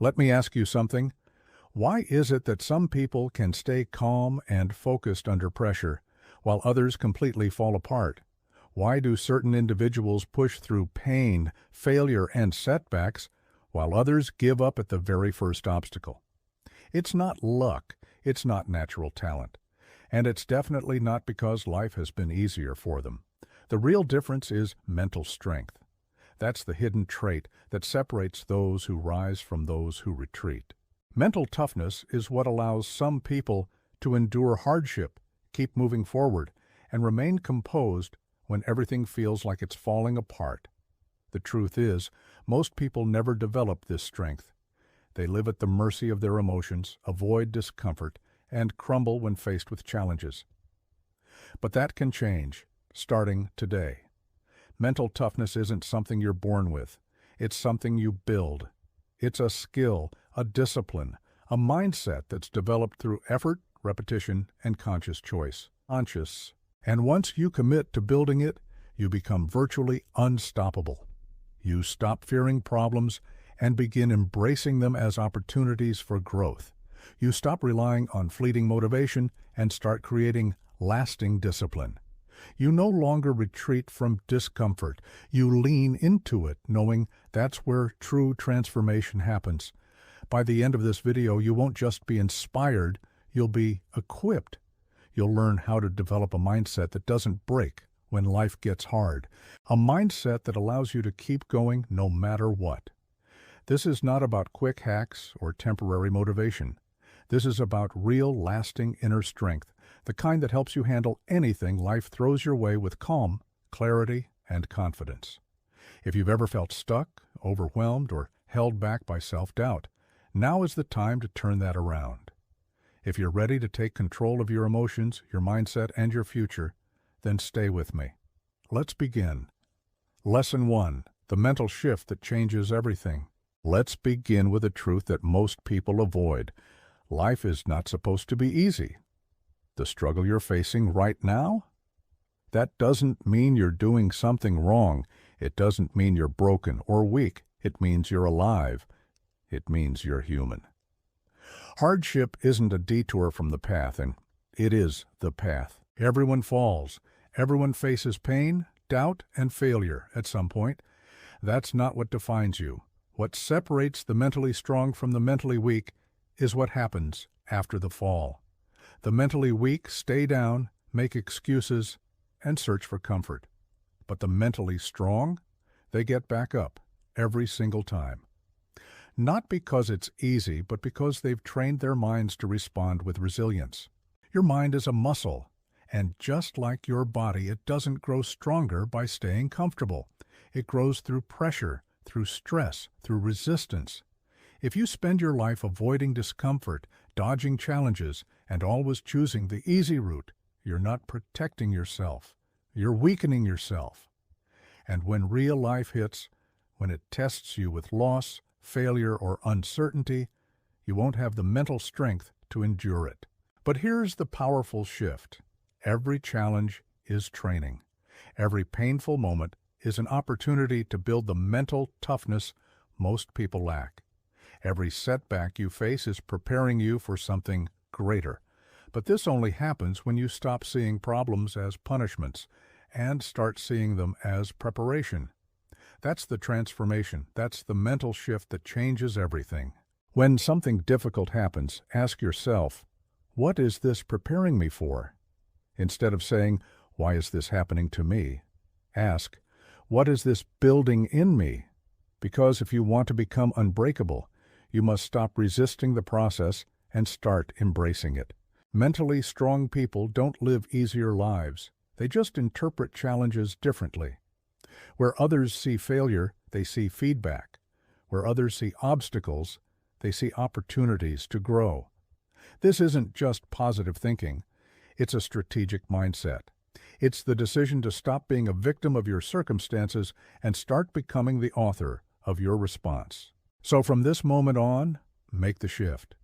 Let me ask you something. Why is it that some people can stay calm and focused under pressure, while others completely fall apart? Why do certain individuals push through pain, failure, and setbacks, while others give up at the very first obstacle? It's not luck, it's not natural talent, and it's definitely not because life has been easier for them. The real difference is mental strength. That's the hidden trait that separates those who rise from those who retreat. Mental toughness is what allows some people to endure hardship, keep moving forward, and remain composed when everything feels like it's falling apart. The truth is, most people never develop this strength. They live at the mercy of their emotions, avoid discomfort, and crumble when faced with challenges. But that can change, starting today. Mental toughness isn't something you're born with. It's something you build. It's a skill, a discipline, a mindset that's developed through effort, repetition, and conscious choice. And once you commit to building it, you become virtually unstoppable. You stop fearing problems and begin embracing them as opportunities for growth. You stop relying on fleeting motivation and start creating lasting discipline. You no longer retreat from discomfort. You lean into it, knowing that's where true transformation happens. By the end of this video, you won't just be inspired, you'll be equipped. You'll learn how to develop a mindset that doesn't break when life gets hard. A mindset that allows you to keep going no matter what. This is not about quick hacks or temporary motivation. This is about real, lasting inner strength, the kind that helps you handle anything life throws your way with calm, clarity, and confidence. If you've ever felt stuck, overwhelmed, or held back by self-doubt, now is the time to turn that around. If you're ready to take control of your emotions, your mindset, and your future, then stay with me. Let's begin. Lesson 1. The mental shift that changes everything. Let's begin with a truth that most people avoid. Life is not supposed to be easy. The struggle you're facing right now? That doesn't mean you're doing something wrong. It doesn't mean you're broken or weak. It means you're alive. It means you're human. Hardship isn't a detour from the path, and it is the path. Everyone falls. Everyone faces pain, doubt, and failure at some point. That's not what defines you. What separates the mentally strong from the mentally weak is what happens after the fall. The mentally weak stay down, make excuses, and search for comfort. But the mentally strong, they get back up every single time. Not because it's easy, but because they've trained their minds to respond with resilience. Your mind is a muscle, and just like your body, it doesn't grow stronger by staying comfortable. It grows through pressure, through stress, through resistance. If you spend your life avoiding discomfort, dodging challenges, and always choosing the easy route, you're not protecting yourself. You're weakening yourself. And when real life hits, when it tests you with loss, failure, or uncertainty, you won't have the mental strength to endure it. But here's the powerful shift. Every challenge is training. Every painful moment is an opportunity to build the mental toughness most people lack. Every setback you face is preparing you for something greater. But this only happens when you stop seeing problems as punishments and start seeing them as preparation. That's the transformation. That's the mental shift that changes everything. When something difficult happens, ask yourself, what is this preparing me for? Instead of saying, why is this happening to me? Ask, what is this building in me? Because if you want to become unbreakable, you must stop resisting the process and start embracing it. Mentally strong people don't live easier lives. They just interpret challenges differently. Where others see failure, they see feedback. Where others see obstacles, they see opportunities to grow. This isn't just positive thinking. It's a strategic mindset. It's the decision to stop being a victim of your circumstances and start becoming the author of your response. So from this moment on, make the shift.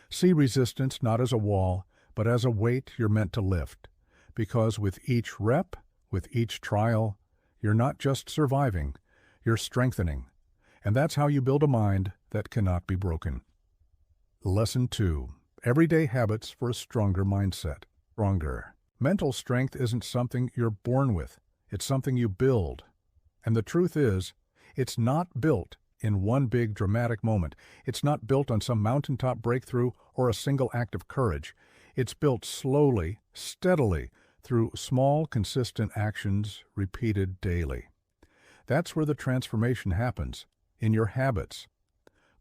See resistance not as a wall, but as a weight you're meant to lift. Because with each rep, with each trial, you're not just surviving, you're strengthening. And that's how you build a mind that cannot be broken. Lesson 2. Everyday habits for a stronger mindset. Stronger. Mental strength isn't something you're born with. It's something you build. And the truth is, it's not built in one big dramatic moment. It's not built on some mountaintop breakthrough or a single act of courage. It's built slowly, steadily, through small, consistent actions repeated daily. That's where the transformation happens, in your habits.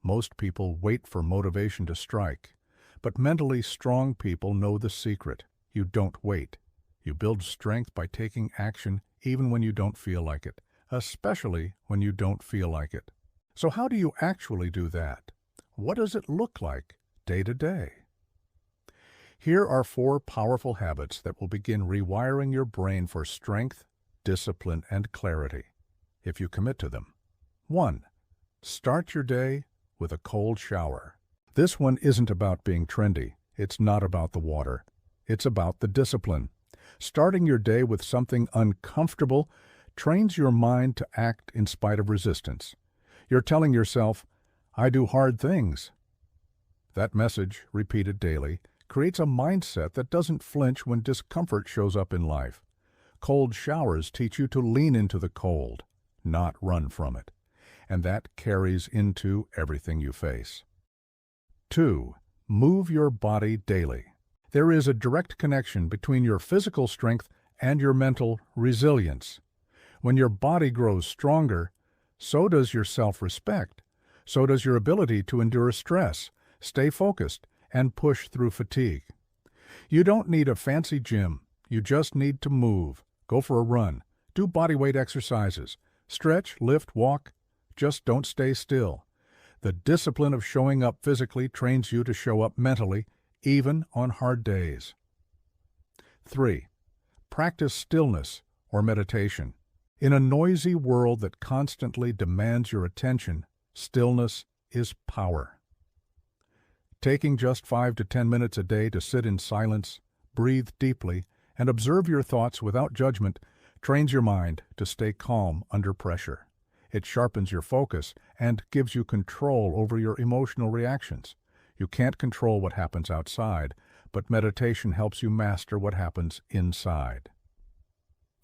Most people wait for motivation to strike, but mentally strong people know the secret. You don't wait. You build strength by taking action even when you don't feel like it, especially when you don't feel like it. So how do you actually do that? What does it look like day to day? Here are 4 powerful habits that will begin rewiring your brain for strength, discipline, and clarity, if you commit to them. 1. Start your day with a cold shower. This one isn't about being trendy. It's not about the water. It's about the discipline. Starting your day with something uncomfortable trains your mind to act in spite of resistance. You're telling yourself, I do hard things. That message, repeated daily, creates a mindset that doesn't flinch when discomfort shows up in life. Cold showers teach you to lean into the cold, not run from it. And that carries into everything you face. 2. Move your body daily. There is a direct connection between your physical strength and your mental resilience. When your body grows stronger, so does your self-respect. So does your ability to endure stress, stay focused, and push through fatigue. You don't need a fancy gym. You just need to move. Go for a run. Do bodyweight exercises. Stretch, lift, walk. Just don't stay still. The discipline of showing up physically trains you to show up mentally, even on hard days. 3. Practice stillness or meditation. In a noisy world that constantly demands your attention, stillness is power. Taking just 5 to 10 minutes a day to sit in silence, breathe deeply, and observe your thoughts without judgment trains your mind to stay calm under pressure. It sharpens your focus and gives you control over your emotional reactions. You can't control what happens outside, but meditation helps you master what happens inside.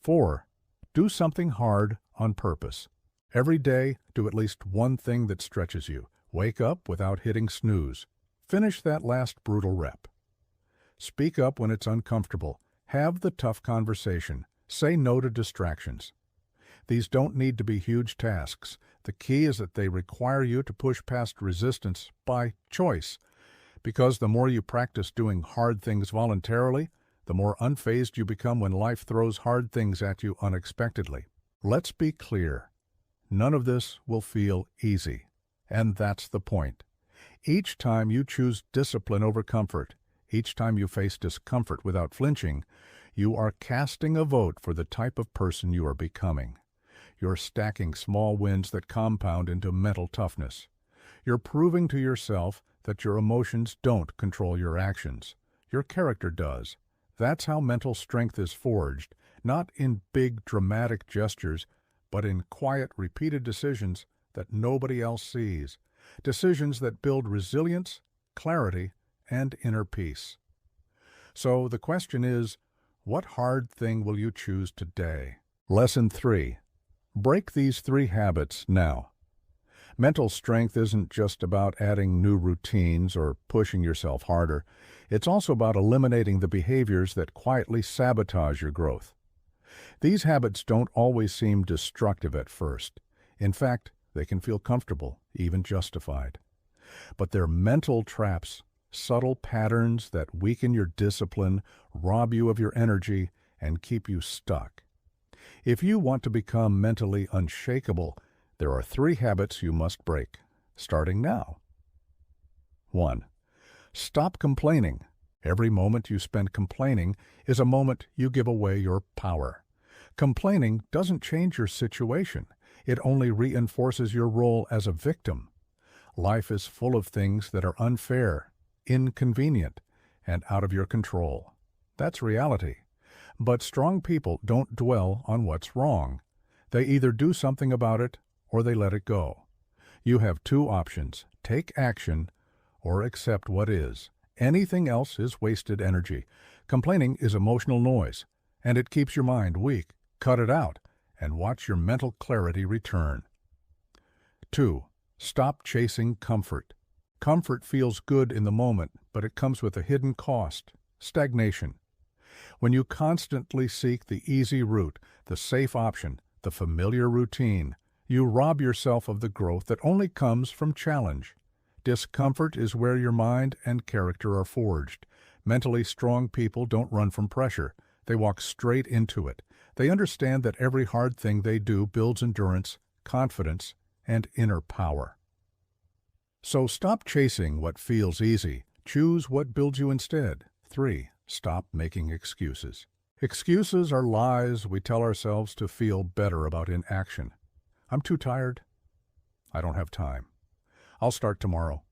4. Do something hard on purpose. Every day, do at least one thing that stretches you. Wake up without hitting snooze. Finish that last brutal rep. Speak up when it's uncomfortable. Have the tough conversation. Say no to distractions. These don't need to be huge tasks. The key is that they require you to push past resistance by choice. Because the more you practice doing hard things voluntarily, the more unfazed you become when life throws hard things at you unexpectedly. Let's be clear. None of this will feel easy. And that's the point. Each time you choose discipline over comfort, each time you face discomfort without flinching, you are casting a vote for the type of person you are becoming. You're stacking small wins that compound into mental toughness. You're proving to yourself that your emotions don't control your actions. Your character does. That's how mental strength is forged, not in big dramatic gestures, but in quiet, repeated decisions that nobody else sees. Decisions that build resilience, clarity, and inner peace. So the question is, what hard thing will you choose today? Lesson 3. Break these 3 habits now. Mental strength isn't just about adding new routines or pushing yourself harder. It's also about eliminating the behaviors that quietly sabotage your growth. These habits don't always seem destructive at first. In fact, they can feel comfortable, even justified. But they're mental traps, subtle patterns that weaken your discipline, rob you of your energy, and keep you stuck. If you want to become mentally unshakable, there are 3 habits you must break, starting now. 1. Stop complaining. Every moment you spend complaining is a moment you give away your power. Complaining doesn't change your situation. It only reinforces your role as a victim. Life is full of things that are unfair, inconvenient, and out of your control. That's reality. But strong people don't dwell on what's wrong. They either do something about it or they let it go. You have two options: take action or accept what is. Anything else is wasted energy. Complaining is emotional noise, and it keeps your mind weak. Cut it out and watch your mental clarity return. 2. Stop chasing comfort. Comfort feels good in the moment, but it comes with a hidden cost: stagnation. When you constantly seek the easy route, the safe option, the familiar routine, you rob yourself of the growth that only comes from challenge. Discomfort is where your mind and character are forged. Mentally strong people don't run from pressure. They walk straight into it. They understand that every hard thing they do builds endurance, confidence, and inner power. So stop chasing what feels easy. Choose what builds you instead. 3. Stop making excuses. Excuses are lies we tell ourselves to feel better about inaction. I'm too tired. I don't have time. I'll start tomorrow.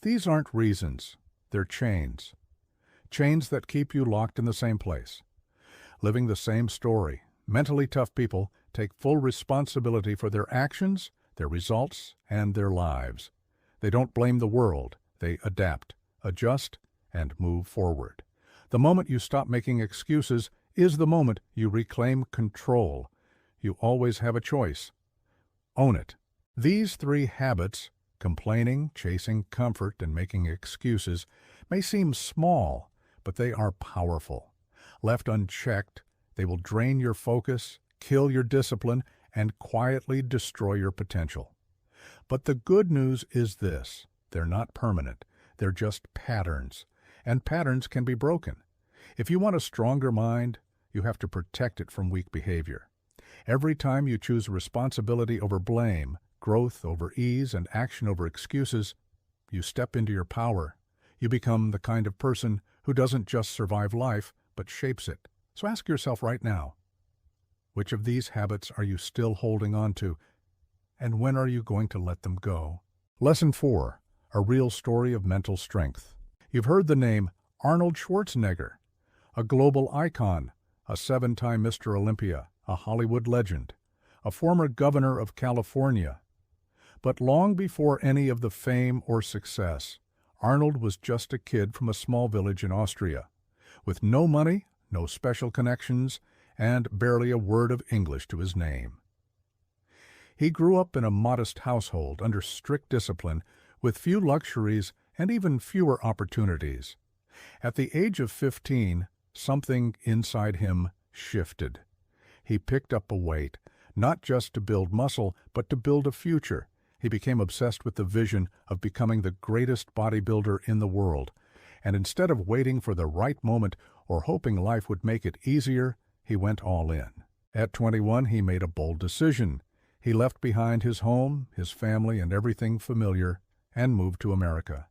These aren't reasons. They're chains. Chains that keep you locked in the same place, living the same story. Mentally tough people take full responsibility for their actions, their results, and their lives. They don't blame the world. They adapt, adjust, and move forward. The moment you stop making excuses is the moment you reclaim control. You always have a choice. Own it. These 3 habits, complaining, chasing comfort, and making excuses, may seem small, but they are powerful. Left unchecked, they will drain your focus, kill your discipline, and quietly destroy your potential. But the good news is this: they're not permanent. They're just patterns, and patterns can be broken. If you want a stronger mind, you have to protect it from weak behavior. Every time you choose responsibility over blame, growth over ease, and action over excuses, you step into your power. You become the kind of person who doesn't just survive life, but shapes it. So ask yourself right now, which of these habits are you still holding on to, and when are you going to let them go? Lesson 4. A real story of mental strength. You've heard the name Arnold Schwarzenegger, a global icon, a 7-time Mr. Olympia, a Hollywood legend, a former governor of California. But long before any of the fame or success, Arnold was just a kid from a small village in Austria, with no money, no special connections, and barely a word of English to his name. He grew up in a modest household under strict discipline, with few luxuries and even fewer opportunities. At the age of 15, something inside him shifted. He picked up a weight, not just to build muscle, but to build a future. He became obsessed with the vision of becoming the greatest bodybuilder in the world, and instead of waiting for the right moment or hoping life would make it easier, he went all in. At 21, he made a bold decision. He left behind his home, his family, and everything familiar, and moved to America.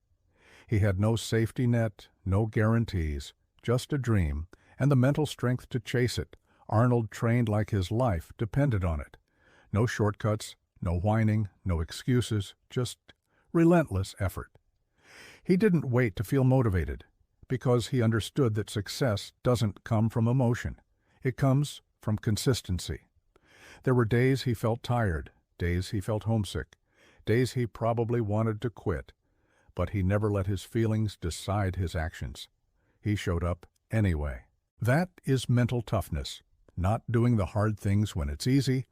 He had no safety net, no guarantees, just a dream, and the mental strength to chase it. Arnold trained like his life depended on it. No shortcuts, no whining, no excuses, just relentless effort. He didn't wait to feel motivated, because he understood that success doesn't come from emotion. It comes from consistency. There were days he felt tired, days he felt homesick, days he probably wanted to quit, but he never let his feelings decide his actions. He showed up anyway. That is mental toughness, not doing the hard things when it's easy,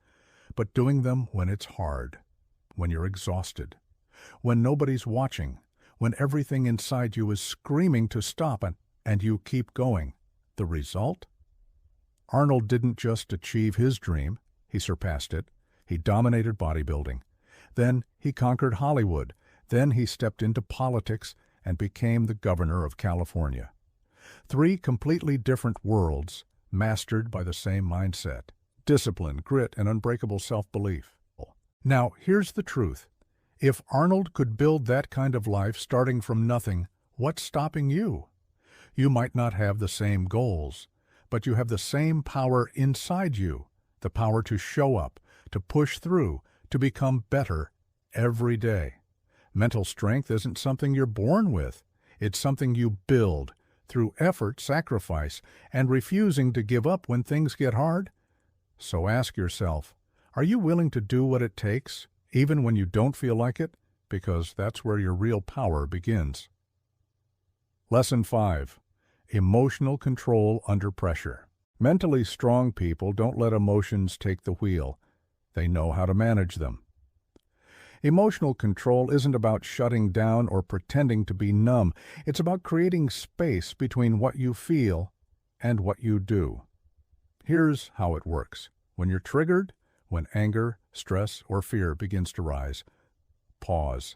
but doing them when it's hard, when you're exhausted, when nobody's watching, when everything inside you is screaming to stop and you keep going. The result? Arnold didn't just achieve his dream, he surpassed it. He dominated bodybuilding. Then he conquered Hollywood. Then he stepped into politics and became the governor of California. 3 completely different worlds, mastered by the same mindset: discipline, grit, and unbreakable self-belief. Now, here's the truth. If Arnold could build that kind of life starting from nothing, what's stopping you? You might not have the same goals, but you have the same power inside you, the power to show up, to push through, to become better every day. Mental strength isn't something you're born with. It's something you build through effort, sacrifice, and refusing to give up when things get hard. So ask yourself, are you willing to do what it takes, even when you don't feel like it, because that's where your real power begins. Lesson 5. Emotional control under pressure. Mentally strong people don't let emotions take the wheel. They know how to manage them. Emotional control isn't about shutting down or pretending to be numb. It's about creating space between what you feel and what you do. Here's how it works. When you're triggered, when anger, stress, or fear begins to rise, pause.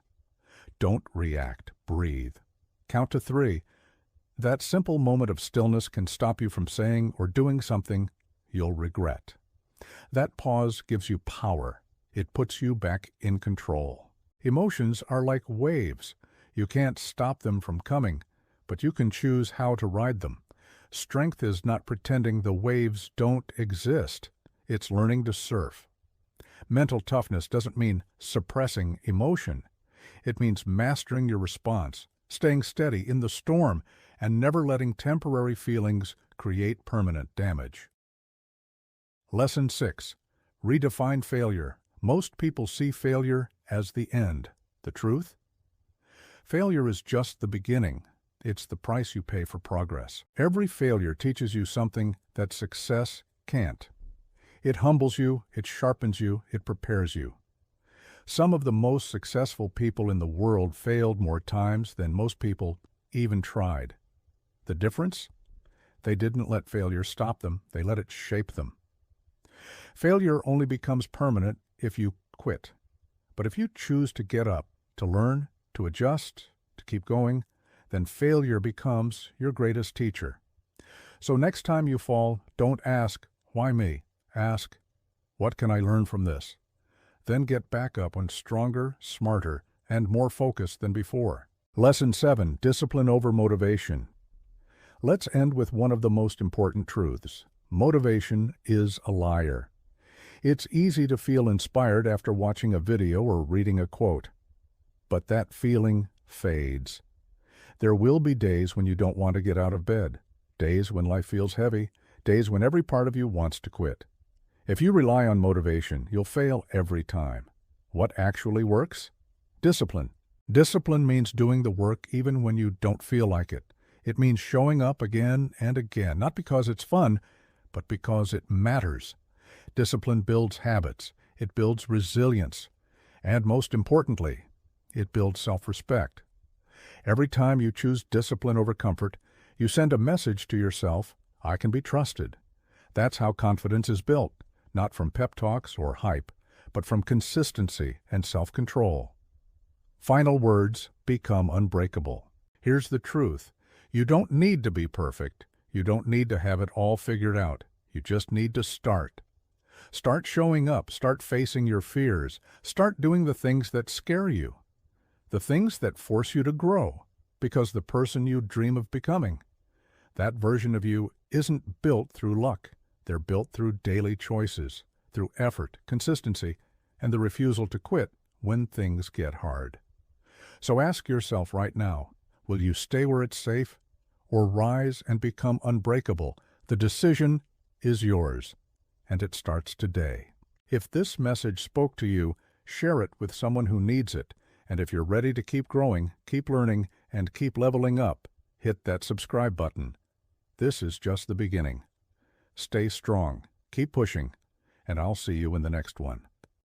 Don't react. Breathe. Count to 3. That simple moment of stillness can stop you from saying or doing something you'll regret. That pause gives you power. It puts you back in control. Emotions are like waves. You can't stop them from coming, but you can choose how to ride them. Strength is not pretending the waves don't exist. It's learning to surf. Mental toughness doesn't mean suppressing emotion. It means mastering your response, staying steady in the storm, and never letting temporary feelings create permanent damage. Lesson 6. Redefine failure. Most people see failure as the end. The truth? Failure is just the beginning. It's the price you pay for progress. Every failure teaches you something that success can't. It humbles you, it sharpens you, it prepares you. Some of the most successful people in the world failed more times than most people even tried. The difference? They didn't let failure stop them, they let it shape them. Failure only becomes permanent if you quit. But if you choose to get up, to learn, to adjust, to keep going, then failure becomes your greatest teacher. So next time you fall, don't ask, "Why me?" Ask, "What can I learn from this?" Then get back up when stronger, smarter, and more focused than before. Lesson 7. Discipline over motivation. Let's end with one of the most important truths. Motivation is a liar. It's easy to feel inspired after watching a video or reading a quote. But that feeling fades. There will be days when you don't want to get out of bed, days when life feels heavy, days when every part of you wants to quit. If you rely on motivation, you'll fail every time. What actually works? Discipline. Discipline means doing the work even when you don't feel like it. It means showing up again and again, not because it's fun, but because it matters. Discipline builds habits, it builds resilience, and most importantly, it builds self-respect. Every time you choose discipline over comfort, you send a message to yourself, "I can be trusted." That's how confidence is built, not from pep talks or hype, but from consistency and self-control. Final words: become unbreakable. Here's the truth. You don't need to be perfect. You don't need to have it all figured out. You just need to start. Start showing up. Start facing your fears. Start doing the things that scare you. The things that force you to grow, because the person you dream of becoming, that version of you isn't built through luck. They're built through daily choices, through effort, consistency, and the refusal to quit when things get hard. So ask yourself right now, will you stay where it's safe or rise and become unbreakable? The decision is yours, and it starts today. If this message spoke to you, share it with someone who needs it. And if you're ready to keep growing, keep learning, and keep leveling up, hit that subscribe button. This is just the beginning. Stay strong, keep pushing, and I'll see you in the next one.